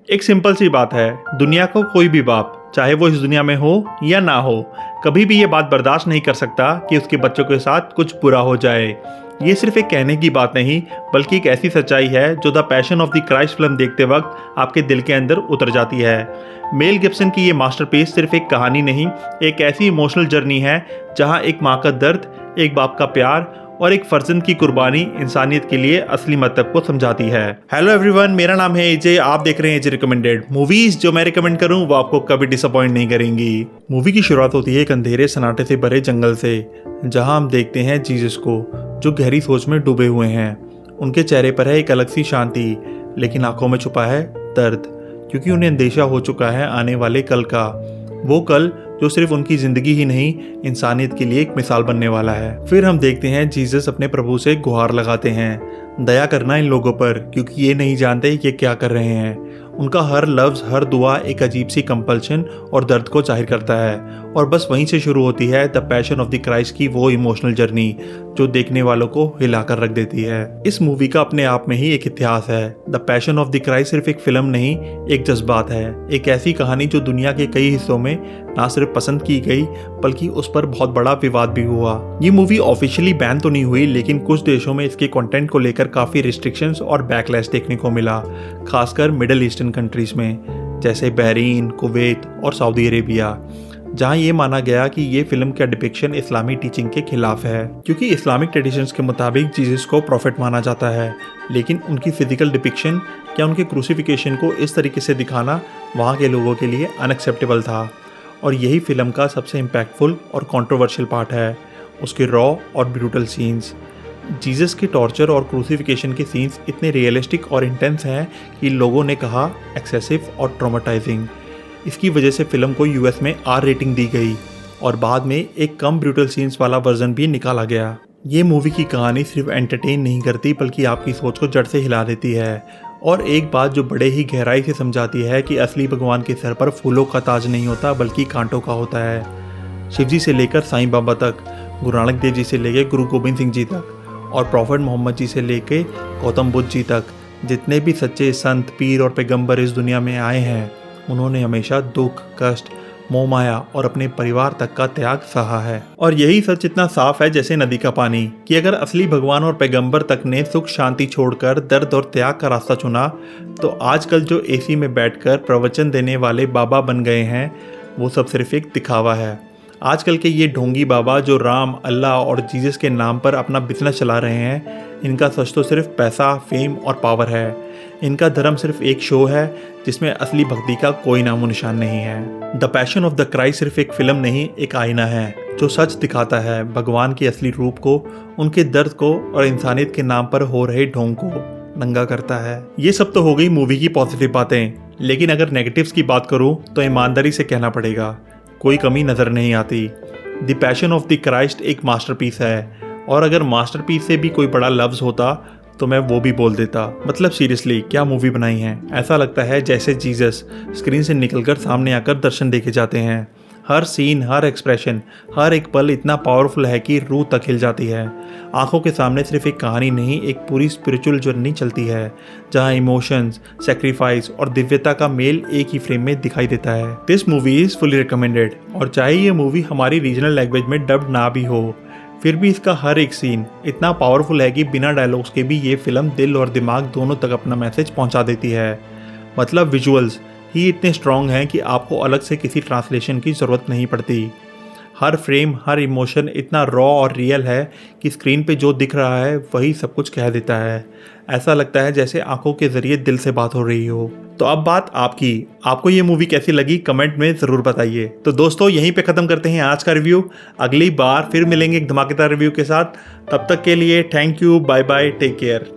एक सिंपल सी बात है, दुनिया को कोई भी बाप, चाहे वो इस दुनिया में हो या ना हो, कभी भी ये बात बर्दाश्त नहीं कर सकता कि उसके बच्चों के साथ कुछ बुरा हो जाए। ये सिर्फ एक कहने की बात नहीं, बल्कि एक ऐसी सच्चाई है जो the passion of the Christ film देखते वक्त आपके दिल के अंदर उतर जाती है। मेल गिब्सन की ये मास्टरपीस सिर्फ एक कहानी नहीं, एक ऐसी इमोशनल जर्नी है जहाँ एक माँ का दर्द, एक बाप का प्यार और एक फर्जंद की कुर्बानी इंसानियत के लिए असली मतलब को समझाती है। हेलो एवरीवन, मेरा नाम है एजे, आप देख रहे हैं एजे रिकमेंडेड। मूवीज जो मैं रिकमेंड करूं वो आपको कभी डिसअपॉइंट नहीं करेंगी। मूवी की शुरुआत होती है एक अंधेरे सन्नाटे से भरे जंगल से, जहां हम देखते हैं जीसस को जो गहरी सोच में डूबे हुए हैं। उनके चेहरे पर है एक अलग सी शांति, लेकिन आंखों में छुपा है दर्द, क्योंकि उन्हें अंदेशा हो चुका है आने वाले कल का। वो कल जो सिर्फ उनकी जिंदगी ही नहीं, इंसानियत के लिए एक मिसाल बनने वाला है। फिर हम देखते हैं जीसस अपने प्रभु से गुहार लगाते हैं, दया करना इन लोगों पर, क्योंकि ये नहीं जानते ये क्या कर रहे हैं। उनका हर लफ्ज़, हर दुआ एक अजीब सी कंपल्शन और दर्द को जाहिर करता है। और बस वहीं से शुरू होती है the passion of the Christ की वो इमोशनल जर्नी जो देखने वालों को हिलाकर रख देती है। इस मूवी का अपने आप में ही एक इतिहास है। The passion of the Christ सिर्फ एक फिल्म नहीं, एक जज्बात है, एक ऐसी कहानी जो दुनिया के कई हिस्सों में ना सिर्फ पसंद की गई बल्कि उस पर बहुत बड़ा विवाद भी हुआ। ये मूवी ऑफिशियली बैन तो नहीं हुई, लेकिन कुछ देशों में इसके कंटेंट को लेकर काफ़ी रिस्ट्रिक्शंस और बैकलैश देखने को मिला, खासकर मिडिल ईस्टर्न कंट्रीज में जैसे बहरीन, कुवैत और सऊदी अरेबिया, जहां ये माना गया कि ये फिल्म का डिपिक्शन इस्लामी टीचिंग के खिलाफ है, क्योंकि इस्लामिक ट्रेडिशंस के मुताबिक जीसस को प्रॉफिट माना जाता है, लेकिन उनकी फिजिकल डिपिक्शन या उनके क्रूसिफिकेशन को इस तरीके से दिखाना वहाँ के लोगों के लिए अनएक्सेप्टेबल था। और यही फिल्म का सबसे इम्पैक्टफुल और कंट्रोवर्शियल पार्ट है, उसके रॉ और ब्रूटल सीन्स। जीसस के टॉर्चर और क्रूसिफिकेशन के सीन्स इतने रियलिस्टिक और इंटेंस हैं कि लोगों ने कहा एक्सेसिव और ट्रॉमेटाइजिंग। इसकी वजह से फिल्म को यूएस में आर रेटिंग दी गई और बाद में एक कम ब्रूटल सीन्स वाला वर्जन भी निकाला गया। ये मूवी की कहानी सिर्फ एंटरटेन नहीं करती, बल्कि आपकी सोच को जड़ से हिला देती है। और एक बात जो बड़े ही गहराई से समझाती है कि असली भगवान के सर पर फूलों का ताज नहीं होता, बल्कि कांटों का होता है। शिवजी से लेकर साईं बाबा तक, गुरु नानक देव जी से लेकर गुरु गोबिंद सिंह जी तक, और प्रॉफिट मोहम्मद जी से लेकर गौतम बुद्ध जी तक, जितने भी सच्चे संत, पीर और पैगंबर इस दुनिया में आए हैं, उन्होंने हमेशा दुख, कष्ट, मोह माया और अपने परिवार तक का त्याग सहा है। और यही सच इतना साफ है जैसे नदी का पानी, कि अगर असली भगवान और पैगंबर तक ने सुख शांति छोड़कर दर्द और त्याग का रास्ता चुना, तो आजकल जो एसी में बैठकर प्रवचन देने वाले बाबा बन गए हैं, वो सब सिर्फ एक दिखावा है। आजकल के ये ढोंगी बाबा जो राम, अल्लाह और जीसस के नाम पर अपना बिजनेस चला रहे हैं, इनका सच तो सिर्फ पैसा, फेम और पावर है। इनका धर्म सिर्फ एक शो है जिसमें असली भक्ति का कोई नामो निशान नहीं है। The passion of the Christ सिर्फ एक फिल्म नहीं, एक आईना है जो सच दिखाता है भगवान के असली रूप को, उनके दर्द को और इंसानियत के नाम पर हो रहे ढोंग को नंगा करता है। ये सब तो हो गई मूवी की पॉजिटिव बातें, लेकिन अगर नेगेटिव्स की बात करूँ तो ईमानदारी से कहना पड़ेगा, कोई कमी नज़र नहीं आती। The passion of the Christ एक मास्टरपीस है, और अगर मास्टरपीस से भी कोई बड़ा लफ्ज़ होता तो मैं वो भी बोल देता। मतलब सीरियसली क्या मूवी बनाई है। ऐसा लगता है जैसे जीसस स्क्रीन से निकलकर सामने आकर दर्शन देके जाते हैं। हर सीन, हर एक्सप्रेशन, हर एक पल इतना पावरफुल है कि रूह तक हिल जाती है। आंखों के सामने सिर्फ एक कहानी नहीं, एक पूरी स्पिरिचुअल जर्नी चलती है, जहां इमोशंस, सेक्रीफाइस और दिव्यता का मेल एक ही फ्रेम में दिखाई देता है। This movie is fully recommended, और चाहे ये मूवी हमारी रीजनल लैंग्वेज में डब्ड ना भी हो, फिर भी इसका हर एक सीन इतना पावरफुल है कि बिना डायलॉग्स के भी ये फिल्म दिल और दिमाग दोनों तक अपना मैसेज पहुंचा देती है। मतलब विजुअल्स ही इतने स्ट्रॉन्ग हैं कि आपको अलग से किसी ट्रांसलेशन की ज़रूरत नहीं पड़ती। हर फ्रेम, हर इमोशन इतना रॉ और रियल है कि स्क्रीन पे जो दिख रहा है वही सब कुछ कह देता है। ऐसा लगता है जैसे आंखों के ज़रिए दिल से बात हो रही हो। तो अब बात आपकी, आपको ये मूवी कैसी लगी कमेंट में ज़रूर बताइए। तो दोस्तों यहीं पे ख़त्म करते हैं आज का रिव्यू। अगली बार फिर मिलेंगे एक धमाकेदार रिव्यू के साथ। तब तक के लिए thank you, bye bye, take care.